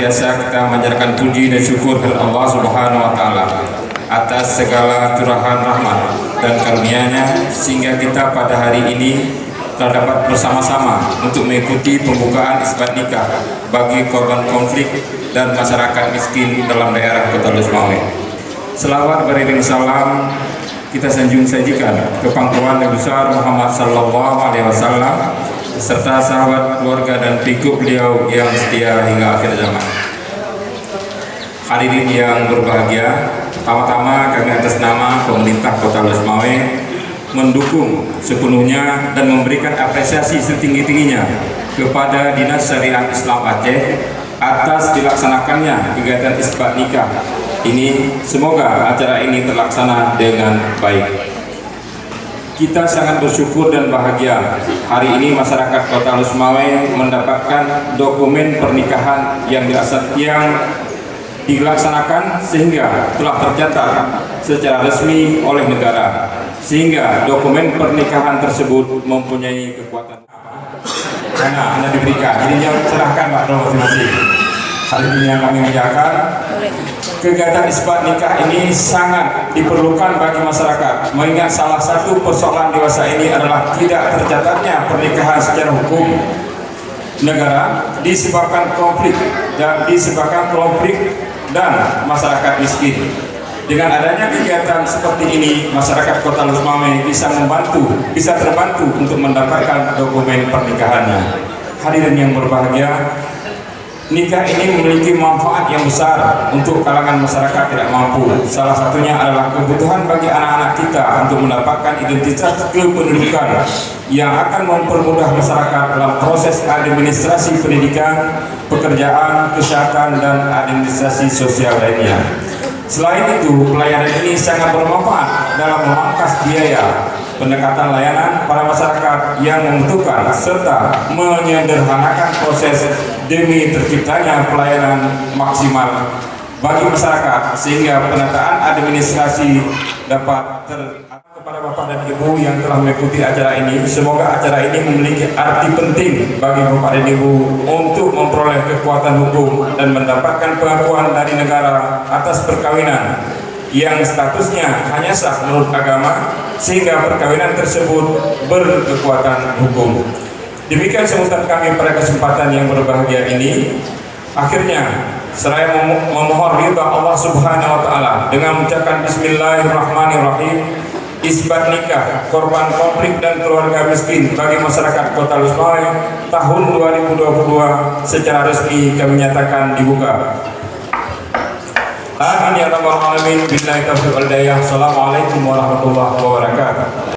senantiasa kita menjadikan puji dan syukur kepada Allah Subhanahu wa taala atas segala curahan rahmat dan karunia-Nya sehingga kita pada hari ini telah dapat bersama-sama untuk mengikuti pembukaan isbat nikah bagi korban konflik dan masyarakat miskin dalam daerah Kota Lusmawe. Selawat beriring salam kita sajikan ke pangkuan Nabi besar Muhammad sallallahu alaihi wasallam serta sahabat, keluarga dan pengikut beliau yang setia hingga akhir zaman. Hadirin yang berbahagia, pertama-tama kami atas nama pemerintah Kota Lusmawe mendukung sepenuhnya dan memberikan apresiasi setinggi-tingginya kepada Dinas Syariat Islam Aceh atas dilaksanakannya kegiatan isbat nikah ini. Semoga acara ini terlaksana dengan baik. Kita sangat bersyukur dan bahagia hari ini masyarakat Kota Lusmawe mendapatkan dokumen pernikahan yang dilaksanakan sehingga telah tercatat secara resmi oleh negara, sehingga dokumen pernikahan tersebut mempunyai kekuatan karena Anda diberikan. Jadi jangan serahkan Pak Dong masing-masing. Hal ini yang kami ucapkan. Kegiatan isbat nikah ini sangat diperlukan bagi masyarakat, mengingat salah satu persoalan dewasa ini adalah tidak tercatatnya pernikahan secara hukum negara disebabkan konflik dan masyarakat miskin. Dengan adanya kegiatan seperti ini, masyarakat Kota Lusmawe bisa terbantu untuk mendapatkan dokumen pernikahannya. Hadirin yang berbahagia, nikah ini memiliki manfaat yang besar untuk kalangan masyarakat tidak mampu. Salah satunya adalah kebutuhan bagi anak-anak kita untuk mendapatkan identitas kependudukan yang akan mempermudah masyarakat dalam proses administrasi pendidikan, pekerjaan, kesehatan, dan administrasi sosial lainnya. Selain itu, pelayanan ini sangat bermanfaat dalam memangkas biaya pendekatan layanan para masyarakat yang membutuhkan serta menyederhanakan proses demi terciptanya pelayanan maksimal bagi masyarakat sehingga penataan administrasi dapat kepada Bapak dan Ibu yang telah mengikuti acara ini. Semoga acara ini memiliki arti penting bagi Bapak dan Ibu untuk memperoleh kekuatan hukum dan mendapatkan pengakuan dari negara atas perkawinan yang statusnya hanya sah menurut agama, sehingga perkawinan tersebut berkekuatan hukum. Demikian sambutan kami pada kesempatan yang berbahagia ini. Akhirnya saya memohon ridha Allah Subhanahu wa taala dengan mengucapkan bismillahirrahmanirrahim. Isbat nikah korban konflik dan keluarga miskin bagi masyarakat Kota Lusmawe tahun 2022 secara resmi kami nyatakan dibuka. Amin ya rabbal alamin. Billahi taufiq wal hidayah. Assalamualaikum warahmatullahi wabarakatuh.